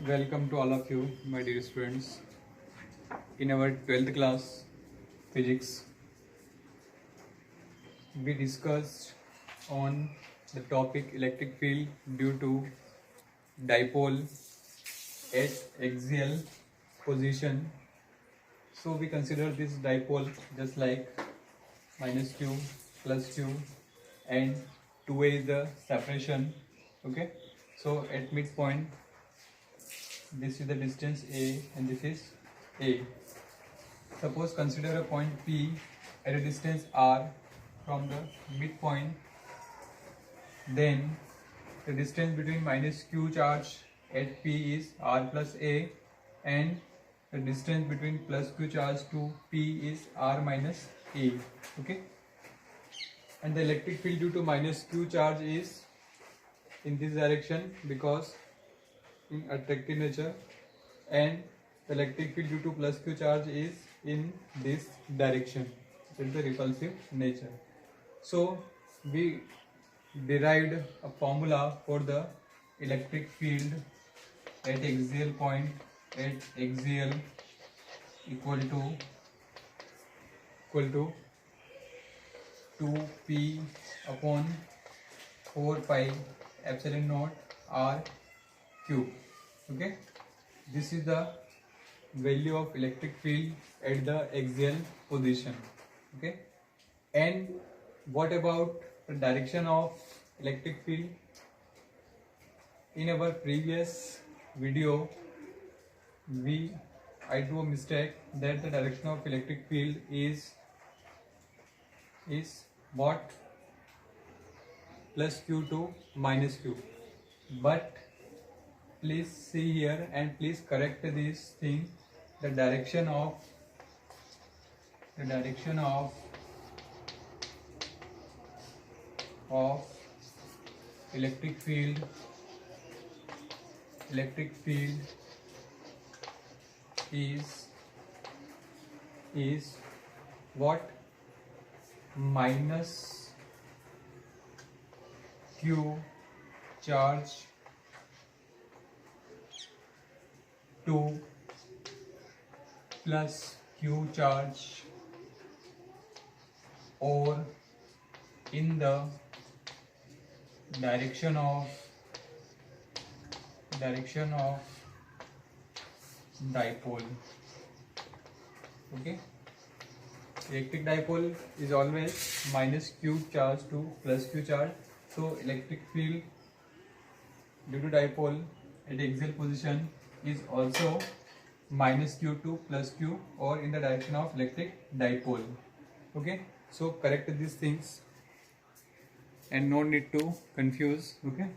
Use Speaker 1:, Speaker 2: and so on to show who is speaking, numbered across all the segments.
Speaker 1: Welcome to all of you, my dear students. In our 12th class physics, we discussed on the topic electric field due to dipole at axial position. So we consider this dipole just like minus q plus q, and 2a is the separation. Okay, so at midpoint, this is the distance a and this is a. Suppose consider a point P at a distance r from the midpoint, then the distance between minus q charge at P is r plus a, and the distance between plus q charge to P is r minus a. Okay, and the electric field due to minus q charge is in this direction because in attractive nature, and the electric field due to plus q charge is in this direction, it's the repulsive nature. So we derived a formula for the electric field at axial point, at axial equal to 2p upon 4 pi epsilon naught r cube. Okay, this is the value of electric field at the axial position. Okay, and what about the direction of electric field? In our previous video, I do a mistake that the direction of electric field is what? Plus q to minus q. But please see here and please correct this thing. The direction of electric field is what? Minus q charge to plus q charge, or in the direction of dipole. Okay, electric dipole is always minus q charge to plus q charge. So electric field due to dipole at axial position is also minus q to plus q, or in the direction of electric dipole. Okay, so correct these things and no need to confuse. Okay,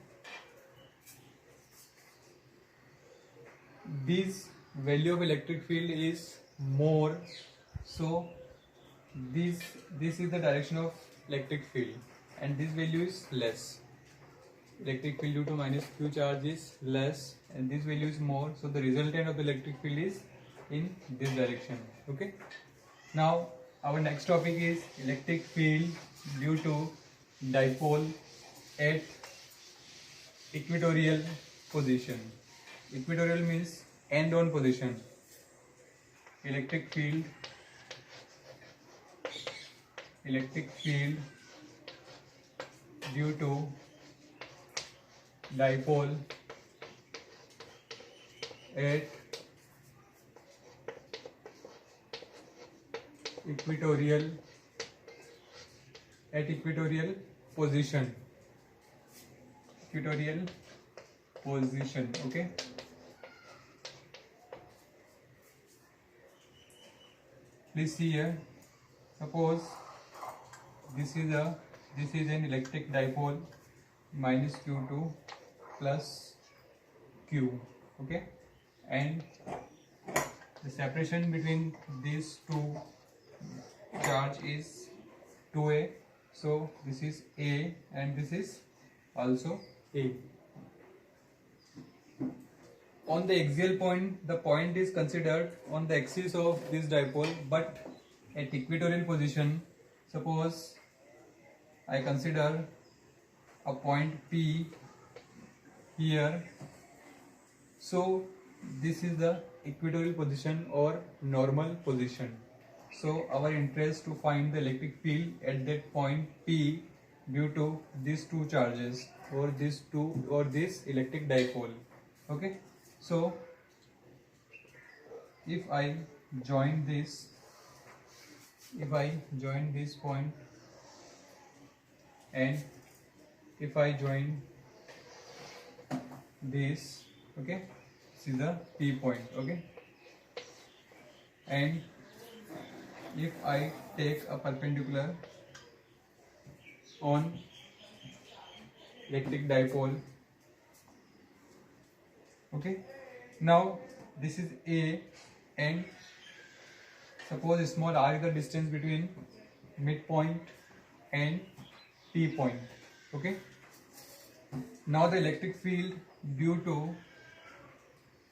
Speaker 1: this value of electric field is more, so this is the direction of electric field, and this value is less. Electric field due to minus q charge is less and this value is more, so the resultant of the electric field is in this direction. Okay, now our next topic is electric field due to dipole at equatorial position. Equatorial means end on position. Electric field due to dipole at equatorial position. Okay, please see here. Suppose this is an electric dipole, minus q to plus q. Okay, and the separation between these two charge is 2a, so this is a and this is also a. On the axial point, the point is considered on the axis of this dipole, but at equatorial position, suppose I consider a point P here So this is the equatorial position or normal position. So our interest to find the electric field at that point P due to these two charges or this electric dipole. Okay, so if I join this point, and if I join this, okay, this is the P point. Okay, and if I take a perpendicular on electric dipole, okay, now this is A, and suppose small r is the distance between midpoint and P point. Okay, now the electric field due to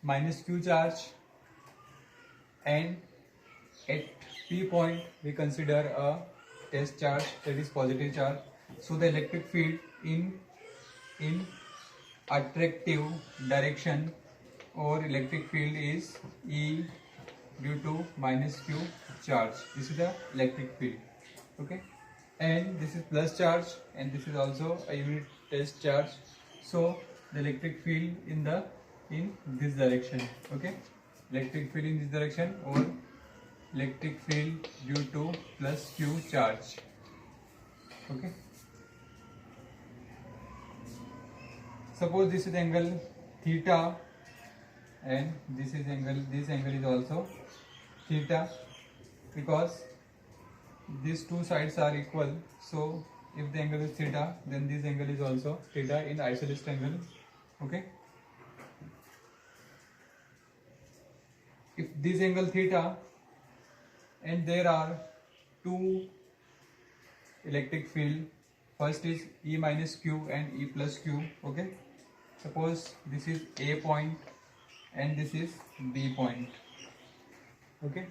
Speaker 1: minus q charge, and at P point we consider a test charge, that is positive charge. So the electric field in attractive direction or electric field is E due to minus q charge. This is the electric field. Okay, and this is plus charge, and this is also a unit test charge. So the electric field in this direction. Okay, electric field in this direction, or electric field due to plus q charge. Okay, suppose this is angle theta, and this angle is also theta, because these two sides are equal. So if the angle is theta, then this angle is also theta in isosceles angle. Okay, if this angle theta, and there are two electric field, first is E minus q and E plus q. Okay, suppose this is A point and this is B point. Okay,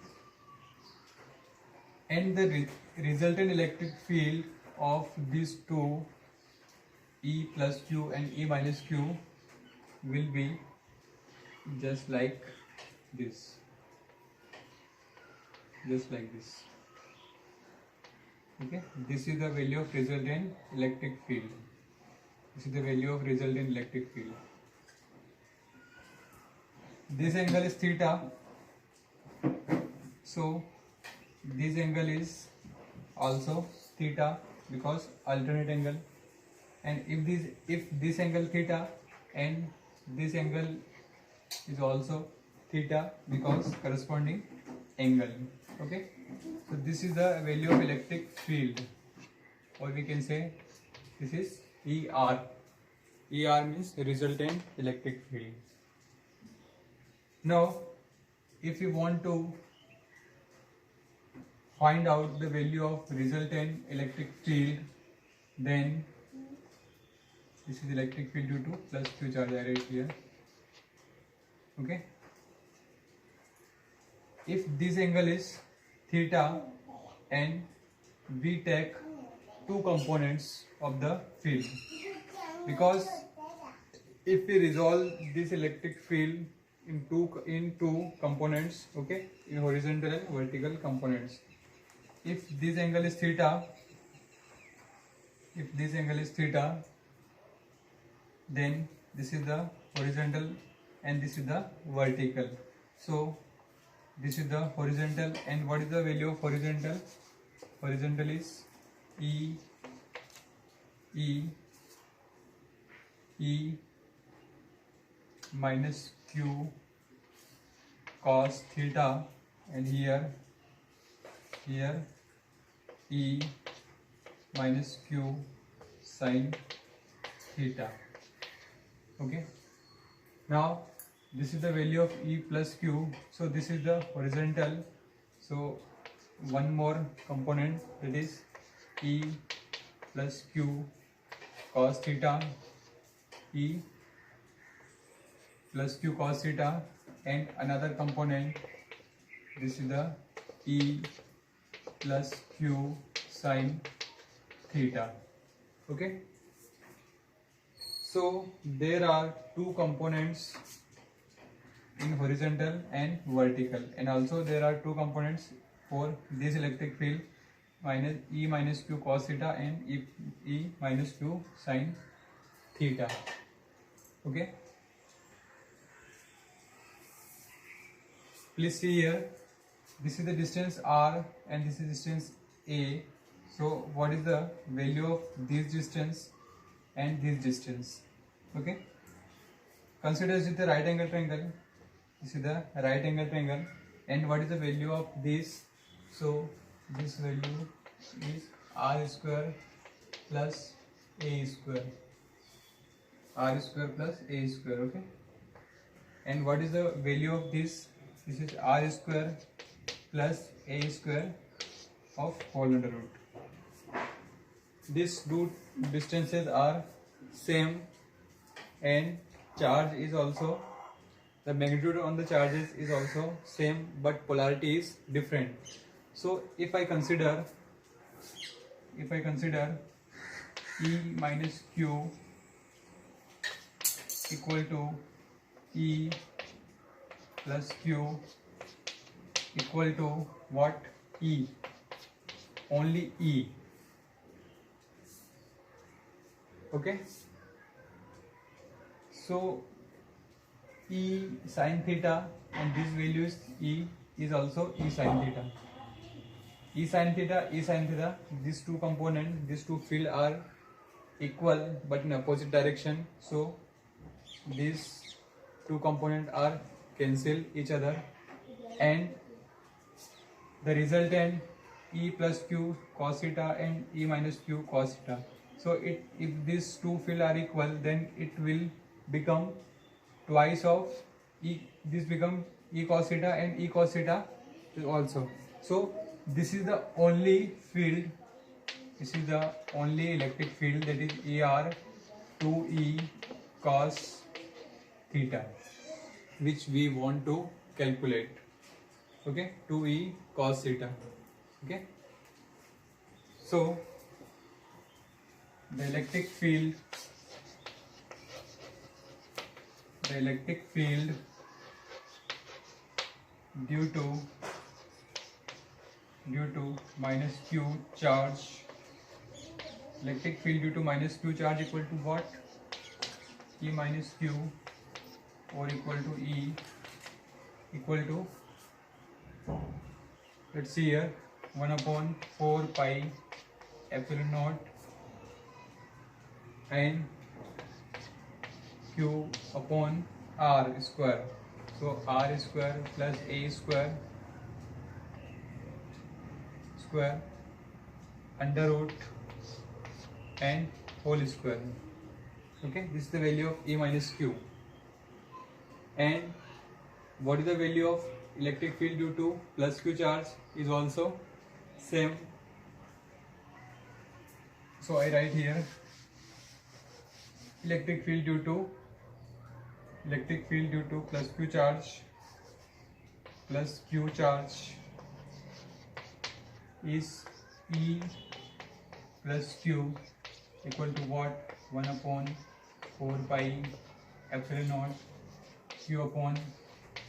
Speaker 1: and the resultant electric field of these two, E plus q and E minus q, will be just like this, Okay, this is the value of resultant electric field. This angle is theta, so this angle is also theta because alternate angle. And if this angle theta, and this angle is also theta because corresponding angle. Okay, so this is the value of electric field, or we can say this is ER. ER means resultant electric field. Now if you want to find out the value of resultant electric field, then this is electric field due to plus q charge I write here. Okay, if this angle is theta, and we take two components of the field, because if we resolve this electric field in two components, okay, in horizontal and vertical components. If this angle is theta, then this is the horizontal and this is the vertical. So this is the horizontal, and what is the value of horizontal? Horizontal is E minus q cos theta, and here E minus q sin theta. Okay, now this is the value of E plus q, so this is the horizontal. So one more component, that is E plus q cos theta, E plus q cos theta, and another component, this is the E plus q sin theta. Okay, so there are two components in horizontal and vertical, and also there are two components for this electric field, minus E minus Q cos theta and E minus Q sin theta. Okay, please see here, this is the distance R and this is distance A. So what is the value of this distance and this distance? Okay, consider this the right angle triangle. This is the right angle triangle, and what is the value of this? So this value is R square plus A square. R square plus A square. Okay, and what is the value of this? This is R square plus A square of whole under root. These two distances are same, and charge is also, the magnitude on the charges is also same, but polarity is different. So if I consider E minus Q equal to E plus Q equal to what? E, only E. Okay, so E sin theta, and this value is E, is also E sin theta. E sin theta, these two components, these two fields are equal but in opposite direction. So these two components are cancel each other, and the resultant E plus Q cos theta and E minus Q cos theta. So if these two fields are equal, then it will become twice of E. This become E cos theta and E cos theta also. So this is the only field, this is the only electric field, that is ER 2E cos theta, which we want to calculate. Okay, 2E cos theta. Okay, so the electric field due to minus Q charge, electric field due to minus Q charge equal to what? E minus Q, or equal to E, equal to, let's see here, 1 upon 4 pi epsilon naught and Q upon R square. So R square plus A square under root and whole square. Okay, this is the value of E minus Q. And what is the value of electric field due to plus Q charge is also same. So I write here electric field due to plus Q charge is E plus Q equal to what? 1 upon 4 pi epsilon naught Q upon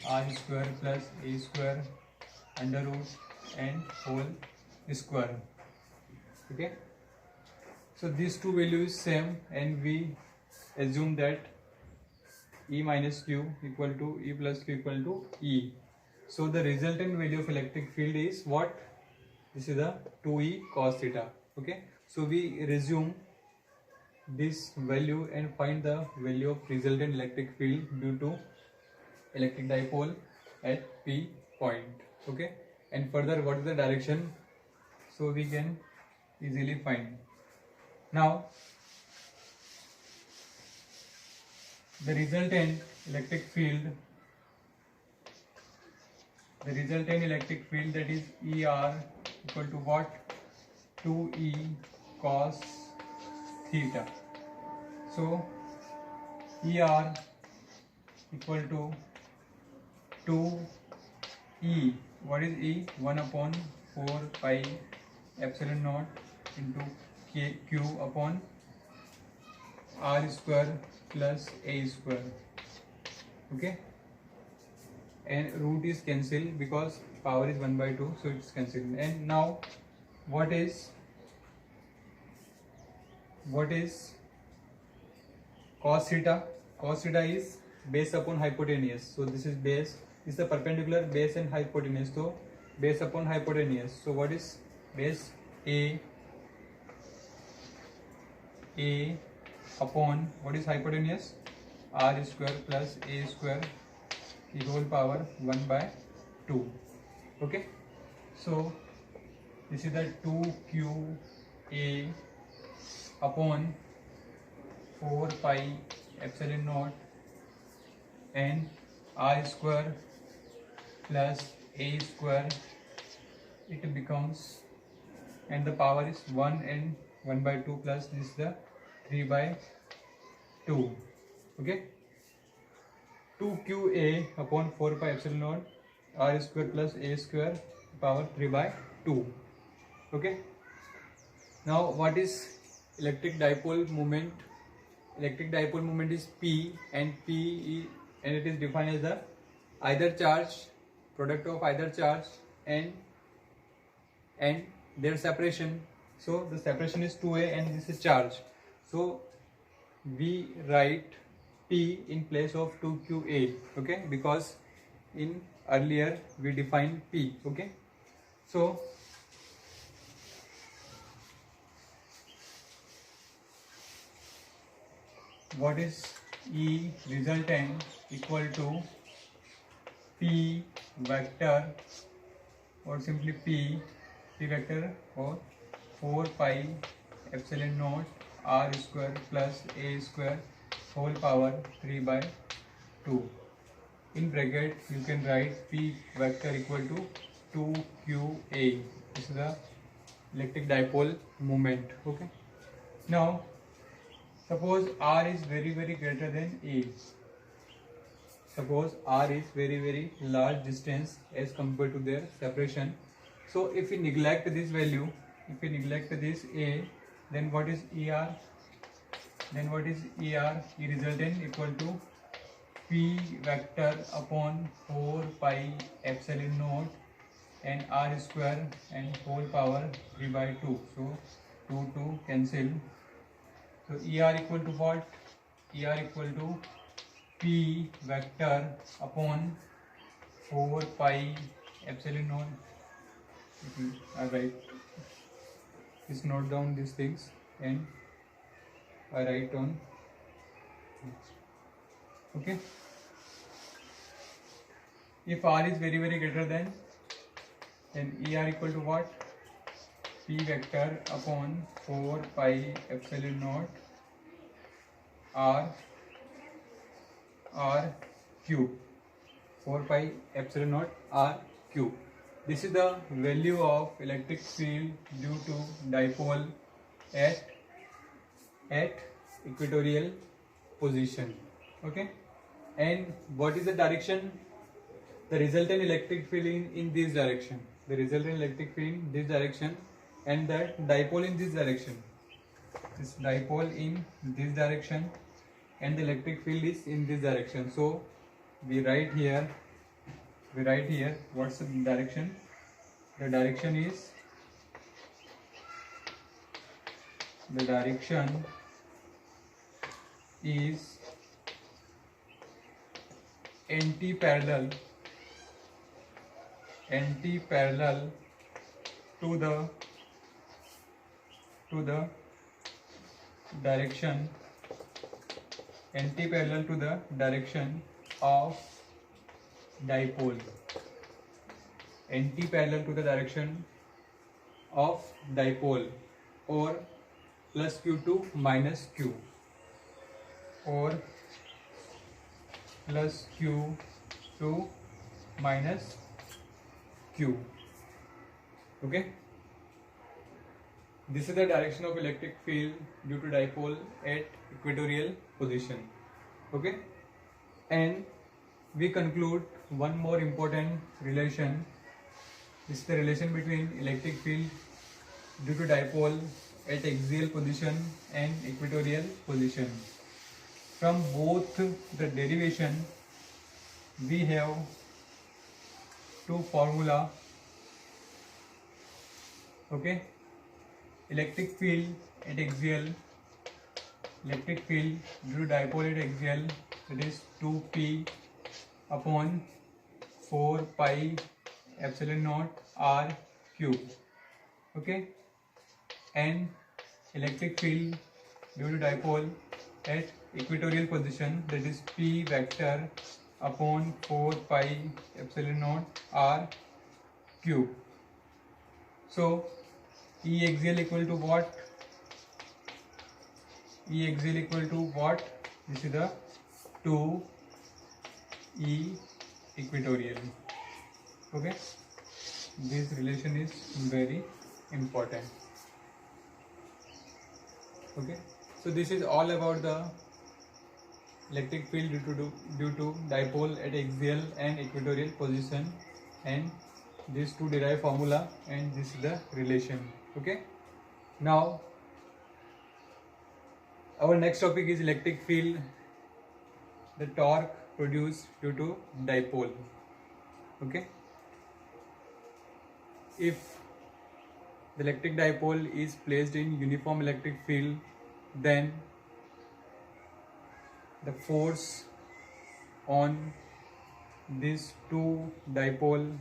Speaker 1: R square plus A square under root and whole square. Okay, so these two values same, and we assume that E minus Q equal to E plus Q equal to E. So the resultant value of electric field is what? This is the 2E cos theta. Okay, so we resume this value and find the value of resultant electric field due to electric dipole at P point. Okay, and further what is the direction? So we can easily find. Now the resultant electric field that is ER equal to what? 2E cos theta. So ER equal to 2E. What is E? 1 upon 4 pi epsilon naught into Q upon R square plus A square. Okay, and root is cancelled because power is 1 by 2, so it's cancelled. And now what is cos theta? Cos theta is base upon hypotenuse. So this is base, this is the perpendicular base and hypotenuse. So base upon hypotenuse. So what is base? A upon what is hypotenuse? R square plus A square की whole power 1 by 2. Okay. So this is the 2qa upon 4 pi epsilon naught and R square plus A square, it becomes, and the power is 1 and 1 by 2 plus this is the 3 by 2. Okay. 2qa upon 4 pi epsilon naught R square plus A square power 3 by 2. Okay. Now what is electric dipole moment? Electric dipole moment is P, and and it is defined as the either charge, product of either charge and their separation. So the separation is 2a and this is charge. So we write P in place of 2qa. Okay, because in earlier we defined P. Okay, so what is E resultant equal to P vector, or simply P vector, or 4 pi epsilon naught R square plus A square whole power 3 by 2. In bracket you can write P vector equal to 2qa. This is the electric dipole moment. Okay. Now suppose R is very greater than A. Suppose R is very large distance as compared to their separation. So if we neglect this value, if we neglect this A, then what is ER? Then what is ER? E resultant equal to P vector upon 4 pi epsilon naught and R square and whole power 3 by 2. So 2 cancel. So ER equal to what? ER equal to P vector upon 4 pi epsilon naught. I write, just note down these things and I write on. Okay. If R is very greater than, then ER equal to what? P vector upon 4 pi epsilon naught R cube. 4 pi epsilon naught R cube. This is the value of electric field due to dipole at equatorial position. Okay. And what is the direction? The resultant electric field in this direction. The resultant electric field in this direction, and that dipole in this direction. This dipole in this direction and the electric field is in this direction. So we write here what's the direction? The direction is anti-parallel to the direction, anti-parallel to the direction of dipole, anti-parallel to the direction of dipole, or plus q to minus q, or plus q to minus q. Okay. This is the direction of electric field due to dipole at equatorial position. Okay. And we conclude one more important relation. This is the relation between electric field due to dipole at axial position and equatorial position. From both the derivation, we have to formula. Okay, electric field at axial, electric field due to dipole at axial, that is 2p upon 4 pi epsilon naught r cube. Okay, and electric field due to dipole at equatorial position, that is p vector upon 4 pi epsilon naught r cube. So E axial equal to what? E axial equal to what? This is the 2 E equatorial. Okay, this relation is very important. Okay, so this is all about the electric field due to dipole at axial and equatorial position, and these two derive formula, and this is the relation. Okay, now our next topic is electric field, the torque produced due to dipole. Okay, if the electric dipole is placed in uniform electric field, then the force on these two dipole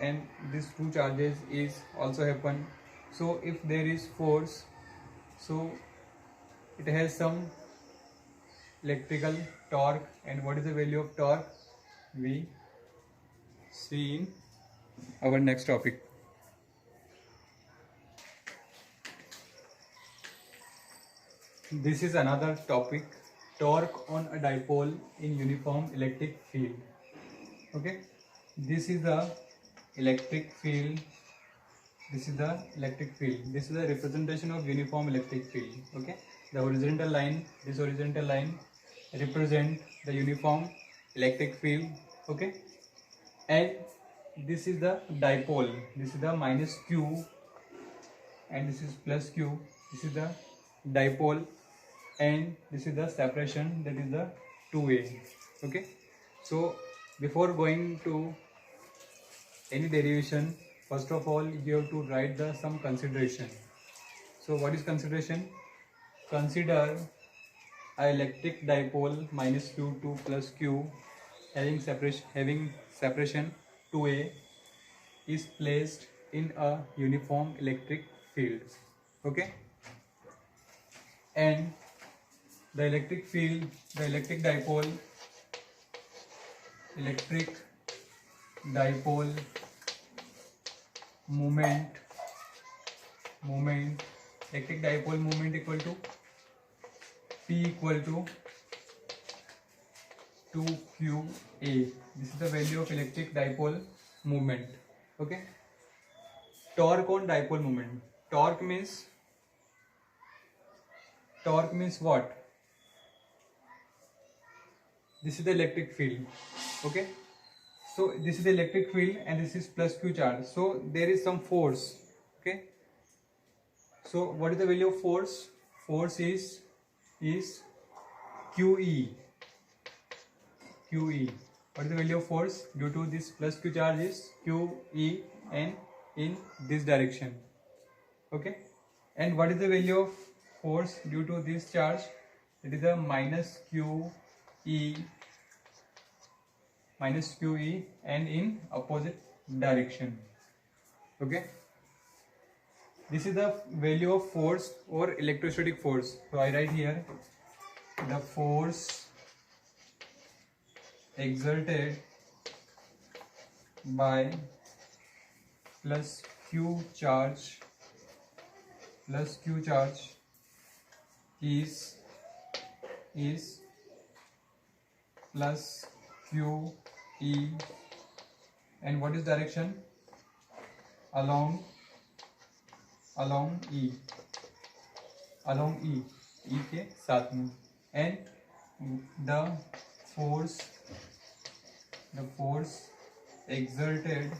Speaker 1: and these two charges is also happen. So if there is force, so it has some electrical torque, and what is the value of torque we see in our next topic. This is another topic, torque on a dipole in uniform electric field. Okay, this is the electric field, this is the electric field, this is the representation of uniform electric field. Okay, the horizontal line, this horizontal line represent the uniform electric field. Okay, and this is the dipole, this is the minus q and this is plus q, this is the dipole, and this is the separation, that is the 2a. Okay, so before going to any derivation, first of all you have to write the some consideration. So what is consideration? Consider a electric dipole minus q2 plus q having separation 2a is placed in a uniform electric field. Okay, and the electric field, the electric dipole moment electric dipole moment equal to P equal to 2qa. This is the value of electric dipole moment. Okay, torque on dipole moment. Torque means what? This is the electric field. Okay, so this is the electric field and this is plus q charge, so there is some force. Okay, so what is the value of force? Force is QE. What is the value of force due to this plus q charge is QE, and in this direction. Okay, and what is the value of force due to this charge? It is a minus QE and in opposite direction. Okay, this is the value of force or electrostatic force. So I write here the force exerted by plus q charge is plus q e, and what is direction? Along E के साथ में, and the force exerted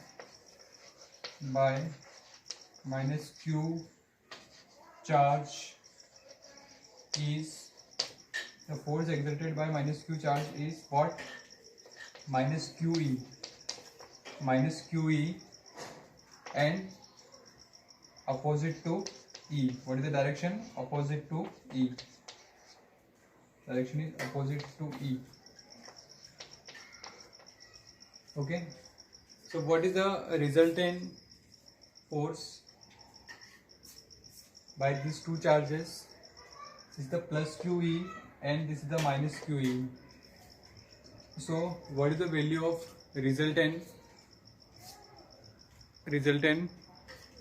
Speaker 1: by minus q charge is, the force exerted by minus q charge is what? Minus QE. minus QE and opposite to E. What is the direction? Opposite to E. Direction is opposite to E. Okay. So what is the resultant force by these two charges? This is the plus QE and this is the minus QE. So what is the value of resultant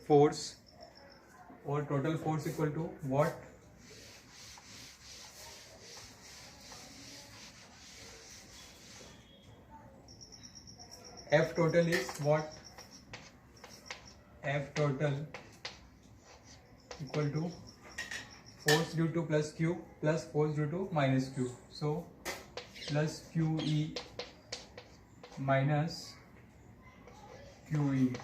Speaker 1: force or total force equal to what? F total is what? F total equal to force due to plus Q plus force due to minus Q. So plus QE minus QE.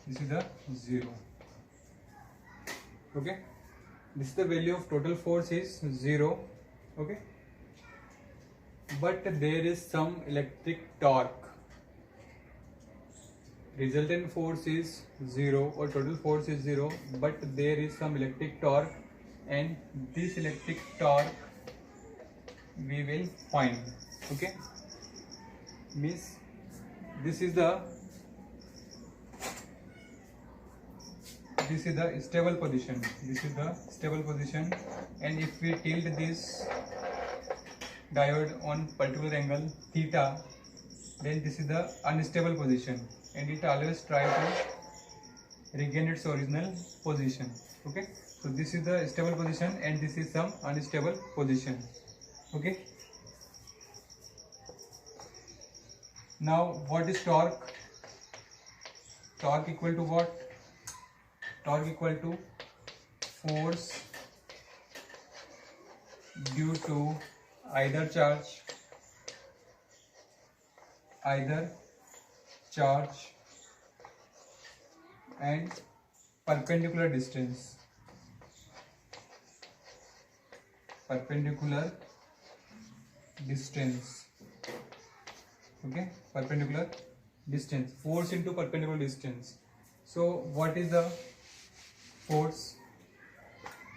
Speaker 1: This is the 0. Okay. This is the value of total force is 0. Okay. But there is some electric torque. Resultant force is 0 or total force is 0, but there is some electric torque, and this electric torque we will find. Okay, means this is the stable position. This is the stable position, and if we tilt this diode on particular angle theta, then this is the unstable position, and it always try to regain its original position. Okay, so this is the stable position and this is some unstable position. Okay, now what is torque? Torque equal to what? Torque equal to force due to either charge and perpendicular distance. Okay, perpendicular distance. Force into perpendicular distance. So what is the force?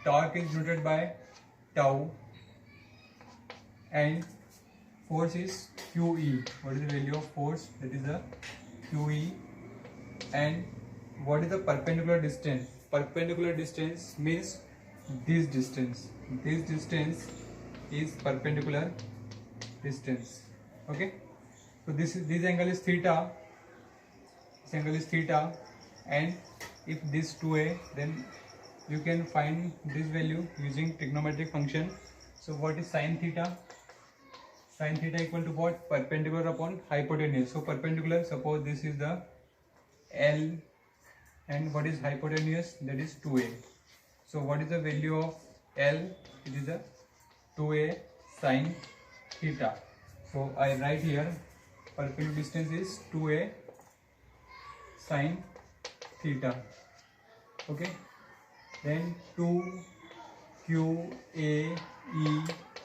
Speaker 1: Torque is denoted by tau and force is QE. What is the value of force? That is the QE. And what is the perpendicular distance? Perpendicular distance means this distance. This distance is perpendicular distance. Okay, so this angle is theta. This angle is theta, and if this 2a, then you can find this value using trigonometric function. So what is sin theta? Sin theta equal to what? Perpendicular upon hypotenuse. So perpendicular, suppose this is the L, and what is hypotenuse? That is 2a. So what is the value of L? It is the 2a sin theta. So I write here perpendicular distance is 2a sin theta. Okay, then 2QAE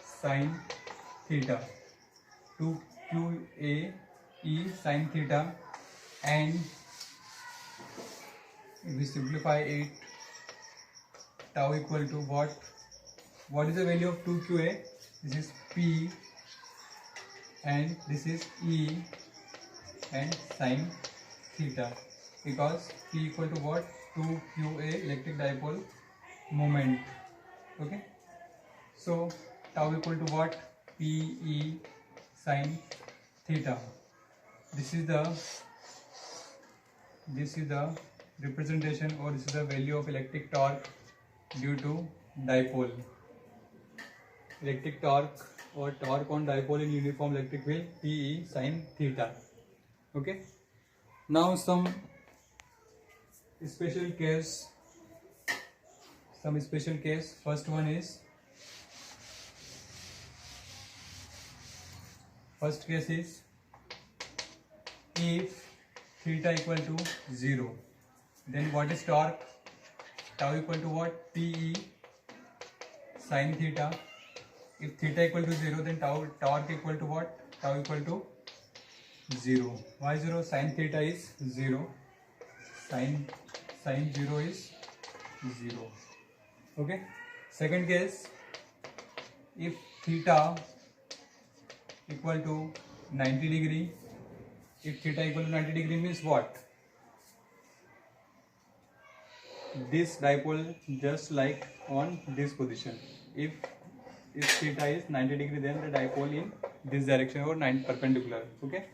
Speaker 1: sin theta. 2QAE sin theta, and if we simplify it, tau equal to what? What is the value of 2QA? This is P and this is E and sin theta, because P equal to what? 2QA electric dipole moment. Okay, so tau equal to what? PE sin theta. This is the representation, or this is the value of electric torque due to dipole. Electric torque or torque on dipole in uniform electric field, PE sin theta. Okay, now some special case. First one is, first case is if theta equal to 0, then what is torque? Tau equal to what? PE sin theta. If theta equal to 0, then torque equal to what? Tau equal to 0. Why 0? Sin theta is 0. Sin 0 is 0. Okay. Second case, if theta equal to 90 degree, if theta equal to 90 degree means what? This dipole just like on this position. If theta is 90 degree, then the dipole in this direction or 9 perpendicular. Okay.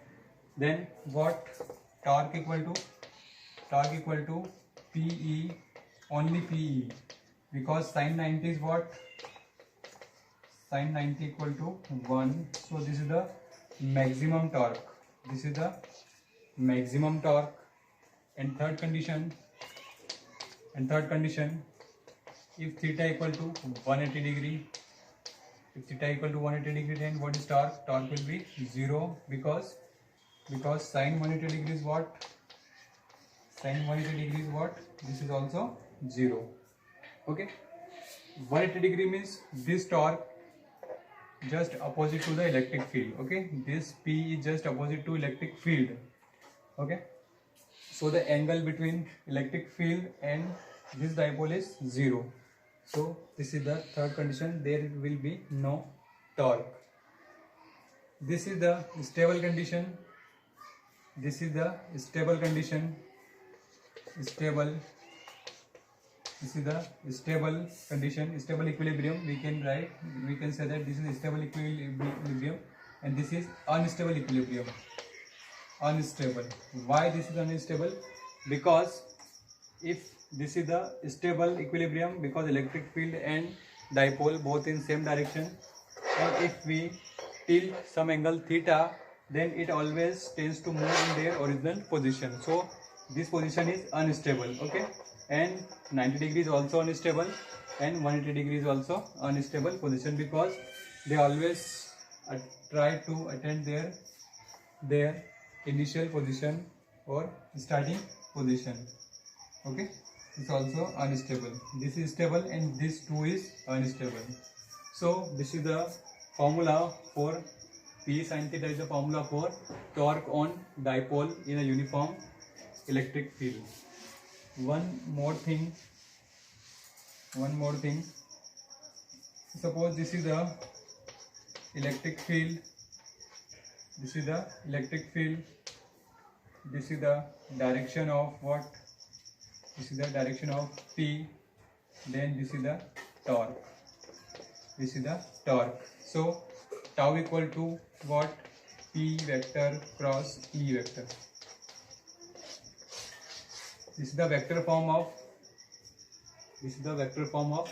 Speaker 1: Then what? Torque equal to PE, only PE, because sin 90 is what? Sin 90 equal to 1. So this is the maximum torque. This is the maximum torque. And third condition, if theta equal to 180 degree, then what is torque? Torque will be 0, because sin 180 degree is what? Sin 180 degree is what? This is also 0. Okay. 180 degree means this torque just opposite to the electric field. Okay. This P is just opposite to electric field. Okay. So the angle between electric field and this dipole is 0. So this is the third condition. There will be no torque. This is the stable condition. This is the stable condition. Stable. This is the stable condition, stable equilibrium. We can say that this is stable equilibrium, and this is unstable equilibrium. Unstable. Why this is unstable? Because if this is the stable equilibrium, because electric field and dipole both in same direction, and if we tilt some angle theta, then it always tends to move in their original position. So this position is unstable. Okay. And 90 degree is also unstable, and 180 degree is also unstable position, because they always try to attain their initial position or starting position. Okay. It's also unstable. This is stable and this too is unstable. So this is the formula for P sin theta, is the formula for torque on dipole in a uniform electric field. One more thing. Suppose this is the electric field. This is the direction of what? This is the direction of P. Then this is the torque. So tau equal to what? P vector cross E vector. This is the vector form of